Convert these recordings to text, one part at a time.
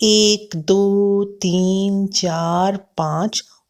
1 2 3 4 5।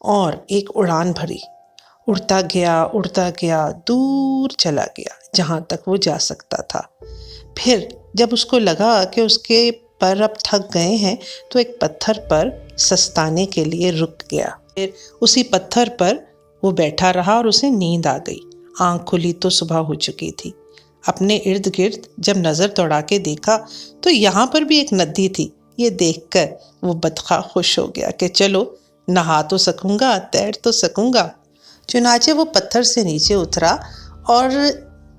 اور ایک اڑان بھری، اڑتا گیا دور چلا گیا جہاں تک وہ جا سکتا تھا۔ پھر جب اس کو لگا کہ اس کے پر اب تھک گئے ہیں تو ایک پتھر پر سستانے کے لیے رک گیا۔ پھر اسی پتھر پر وہ بیٹھا رہا اور اسے نیند آ گئی۔ آنکھ کھلی تو صبح ہو چکی تھی۔ اپنے ارد گرد جب نظر دوڑا کے دیکھا تو یہاں پر بھی ایک ندی تھی۔ یہ دیکھ کر وہ بدخواہ خوش ہو گیا کہ چلو نہا تو سکوں گا، تیر تو سکوں گا۔ چنانچہ وہ پتھر سے نیچے اترا اور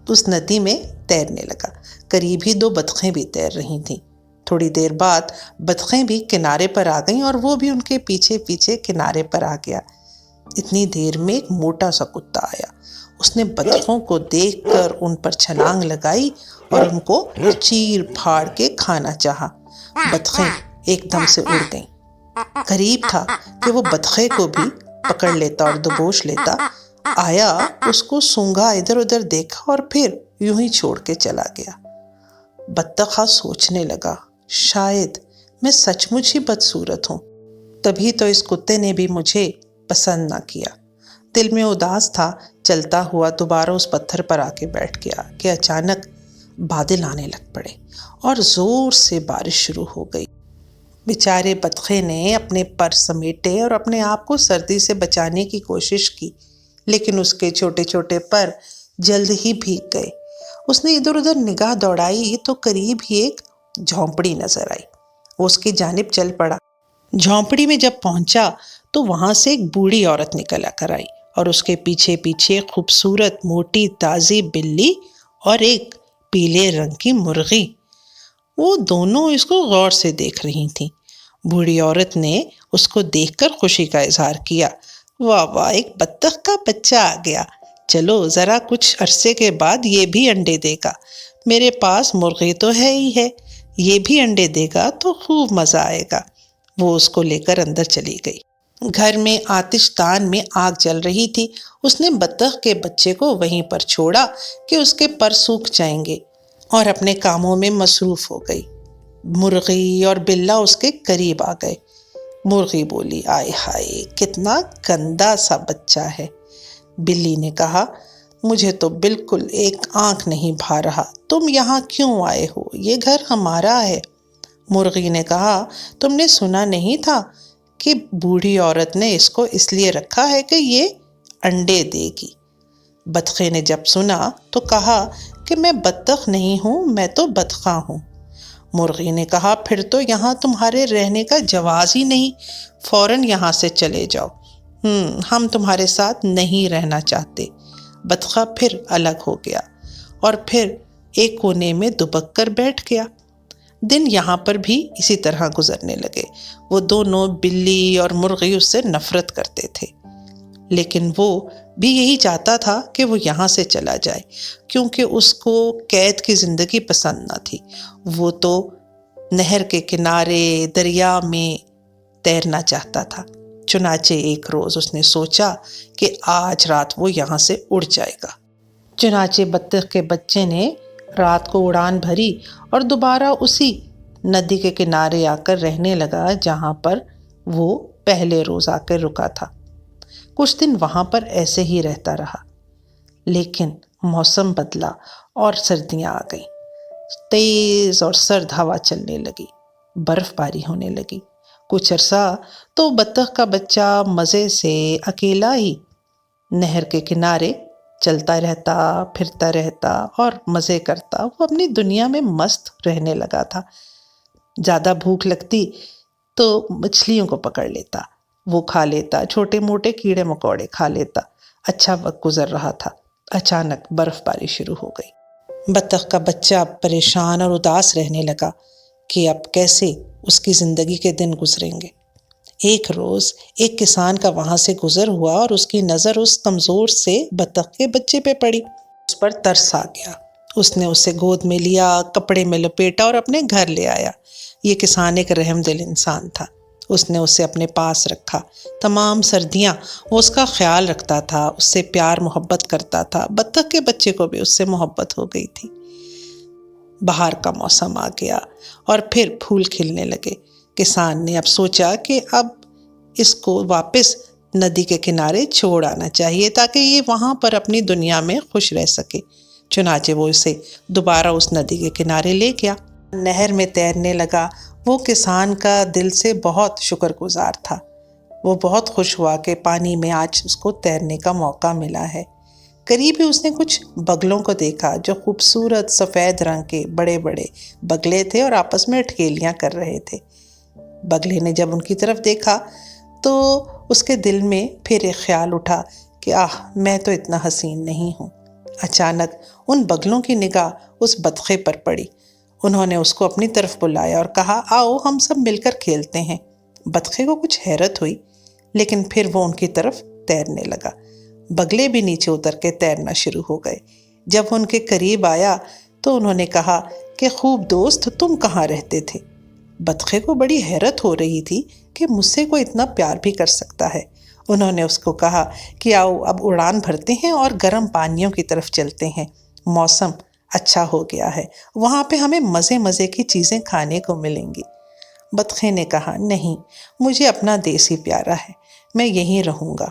اس ندی میں تیرنے لگا۔ قریب ہی 2 بطخیں بھی تیر رہی تھیں۔ تھوڑی دیر بعد بطخیں بھی کنارے پر آ گئیں اور وہ بھی ان کے پیچھے پیچھے کنارے پر آ گیا۔ اتنی دیر میں ایک موٹا سا کتا آیا۔ اس نے بطخوں کو دیکھ کر ان پر چھلانگ لگائی اور ان کو چیر پھاڑ کے کھانا چاہا۔ بطخیں ایک دم سے اڑ گئیں۔ قریب تھا کہ وہ بطخے کو بھی پکڑ لیتا اور دبوچ لیتا۔ آیا، اس کو سونگھا، ادھر ادھر دیکھا اور پھر یوں ہی چھوڑ کے چلا گیا۔ بطخ سوچنے لگا، شاید میں سچ مچ ہی بدصورت ہوں، تبھی تو اس کتے نے بھی مجھے پسند نہ کیا۔ دل میں اداس تھا، چلتا ہوا دوبارہ اس پتھر پر آ کے بیٹھ گیا کہ اچانک بادل آنے لگ پڑے اور زور سے بارش شروع ہو گئی۔ بیچارے بطخے نے اپنے پر سمیٹے اور اپنے آپ کو سردی سے بچانے کی کوشش کی، لیکن اس کے چھوٹے چھوٹے پر جلد ہی بھیگ گئے۔ اس نے ادھر ادھر نگاہ دوڑائی تو قریب ہی ایک جھونپڑی نظر آئی۔ وہ اس کی جانب چل پڑا۔ جھونپڑی میں جب پہنچا تو وہاں سے ایک بوڑھی عورت نکل کر آئی اور اس کے پیچھے پیچھے خوبصورت موٹی تازی بلی اور ایک پیلے رنگ کی مرغی۔ وہ دونوں اس کو غور سے دیکھ رہی تھیں۔ بوڑھی عورت نے اس کو دیکھ کر خوشی کا اظہار کیا۔ واہ واہ، ایک بطخ کا بچہ آ گیا، چلو ذرا کچھ عرصے کے بعد یہ بھی انڈے دے گا۔ میرے پاس مرغی تو ہے ہی ہے، یہ بھی انڈے دے گا تو خوب مزہ آئے گا۔ وہ اس کو لے کر اندر چلی گئی۔ گھر میں آتش دان میں آگ جل رہی تھی۔ اس نے بطخ کے بچے کو وہیں پر چھوڑا کہ اس کے پر سوکھ جائیں گے اور اپنے کاموں میں مصروف ہو گئی۔ مرغی اور بلا اس کے قریب آ گئے۔ مرغی بولی، آئے ہائے کتنا گندا سا بچہ ہے۔ بلی نے کہا، مجھے تو بالکل ایک آنکھ نہیں بھا رہا، تم یہاں کیوں آئے ہو؟ یہ گھر ہمارا ہے۔ مرغی نے کہا، تم نے سنا نہیں تھا کہ بوڑھی عورت نے اس کو اس لیے رکھا ہے کہ یہ انڈے دے گی؟ بطخے نے جب سنا تو کہا کہ میں بطخ نہیں ہوں، میں تو بطخاں ہوں۔ مرغی نے کہا، پھر تو یہاں تمہارے رہنے کا جواز ہی نہیں، فوراً یہاں سے چلے جاؤ۔ ہم تمہارے ساتھ نہیں رہنا چاہتے۔ بطخہ پھر الگ ہو گیا اور پھر ایک کونے میں دبک کر بیٹھ گیا۔ دن یہاں پر بھی اسی طرح گزرنے لگے۔ وہ دونوں بلی اور مرغی اس سے نفرت کرتے تھے، لیکن وہ بھی یہی چاہتا تھا کہ وہ یہاں سے چلا جائے، کیونکہ اس کو قید کی زندگی پسند نہ تھی۔ وہ تو نہر کے کنارے دریا میں تیرنا چاہتا تھا۔ چنانچہ ایک روز اس نے سوچا کہ آج رات وہ یہاں سے اڑ جائے گا۔ چنانچہ بطخ کے بچے نے رات کو اڑان بھری اور دوبارہ اسی ندی کے کنارے آ کر رہنے لگا جہاں پر وہ پہلے روز آ کر رکا تھا۔ کچھ دن وہاں پر ایسے ہی رہتا رہا، لیکن موسم بدلا اور سردیاں آ گئیں۔ تیز اور سرد ہوا چلنے لگی، برف باری ہونے لگی۔ کچھ عرصہ تو بطخ کا بچہ مزے سے اکیلا ہی نہر کے کنارے چلتا رہتا، پھرتا رہتا اور مزے کرتا۔ وہ اپنی دنیا میں مست رہنے لگا تھا۔ زیادہ بھوک لگتی تو مچھلیوں کو پکڑ لیتا، وہ کھا لیتا، چھوٹے موٹے کیڑے مکوڑے کھا لیتا۔ اچھا وقت گزر رہا تھا۔ اچانک برف باری شروع ہو گئی۔ بطخ کا بچہ پریشان اور اداس رہنے لگا کہ اب کیسے اس کی زندگی کے دن گزریں گے۔ ایک روز ایک کسان کا وہاں سے گزر ہوا اور اس کی نظر اس کمزور سے بطخ کے بچے پہ پڑی۔ اس پر ترس آ گیا۔ اس نے اسے گود میں لیا، کپڑے میں لپیٹا اور اپنے گھر لے آیا۔ یہ کسان ایک رحم دل انسان تھا۔ اس نے اسے اپنے پاس رکھا۔ تمام سردیاں وہ اس کا خیال رکھتا تھا، اس سے پیار محبت کرتا تھا۔ بطخ کے بچے کو بھی اس سے محبت ہو گئی تھی۔ بہار کا موسم آ گیا اور پھر پھول کھلنے لگے۔ کسان نے اب سوچا کہ اب اس کو واپس ندی کے کنارے چھوڑ آنا چاہیے تاکہ یہ وہاں پر اپنی دنیا میں خوش رہ سکے۔ چنانچہ وہ اسے دوبارہ اس ندی کے کنارے لے گیا۔ نہر میں تیرنے لگا۔ وہ کسان کا دل سے بہت شکر گزار تھا۔ وہ بہت خوش ہوا کہ پانی میں آج اس کو تیرنے کا موقع ملا ہے۔ قریب ہی اس نے کچھ بگلوں کو دیکھا جو خوبصورت سفید رنگ کے بڑے بڑے بگلے تھے اور آپس میں ٹھکیلیاں کر رہے تھے۔ بگلے نے جب ان کی طرف دیکھا تو اس کے دل میں پھر ایک خیال اٹھا کہ میں تو اتنا حسین نہیں ہوں۔ اچانک ان بگلوں کی نگاہ اس بطخے پر پڑی۔ انہوں نے اس کو اپنی طرف بلایا اور کہا، آؤ ہم سب مل کر کھیلتے ہیں۔ بطخے کو کچھ حیرت ہوئی، لیکن پھر وہ ان کی طرف تیرنے لگا۔ بگلے بھی نیچے اتر کے تیرنا شروع ہو گئے۔ جب ان کے قریب آیا تو انہوں نے کہا کہ خوب دوست، تم کہاں رہتے تھے؟ بطخے کو بڑی حیرت ہو رہی تھی کہ مجھ سے کوئی اتنا پیار بھی کر سکتا ہے۔ انہوں نے اس کو کہا کہ آؤ اب اڑان بھرتے ہیں اور گرم پانیوں کی طرف چلتے ہیں۔ موسم اچھا ہو گیا ہے، وہاں پہ ہمیں مزے مزے کی چیزیں کھانے کو ملیں گی۔ بطخے نے کہا، نہیں، مجھے اپنا دیس ہی پیارا ہے، میں یہیں رہوں گا۔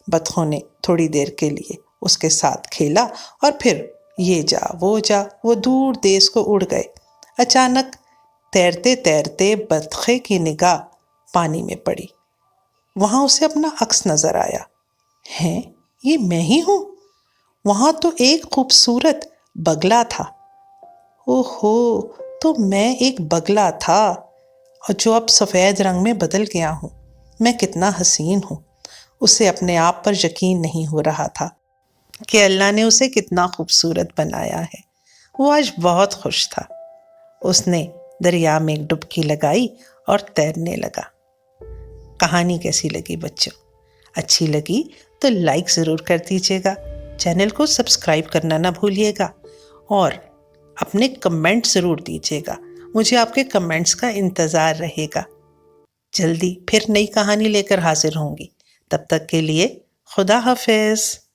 بطخوں نے تھوڑی دیر کے لیے اس کے ساتھ کھیلا اور پھر یہ جا وہ دور دیس کو اڑ گئے۔ اچانک تیرتے تیرتے بطخے کی نگاہ پانی میں پڑی۔ وہاں اسے اپنا عکس نظر آیا۔ یہ میں ہی ہوں۔ وہاں تو ایک خوبصورت بگلا تھا۔ اوہو، تو میں ایک بگلا تھا اور جو اب سفید رنگ میں بدل گیا ہوں۔ میں کتنا حسین ہوں۔ اسے اپنے آپ پر یقین نہیں ہو رہا تھا کہ اللہ نے اسے کتنا خوبصورت بنایا ہے۔ وہ آج بہت خوش تھا۔ اس نے دریا میں ایک ڈبکی لگائی اور تیرنے لگا۔ کہانی کیسی لگی بچوں؟ اچھی لگی تو لائک ضرور کر دیجیے گا، چینل کو سبسکرائب کرنا نہ بھولیے گا اور اپنے کمنٹ ضرور دیجیے گا۔ مجھے آپ کے کمنٹس کا انتظار رہے گا۔ جلدی پھر نئی کہانی لے کر حاضر ہوں گی۔ تب تک کے لیے خدا حافظ۔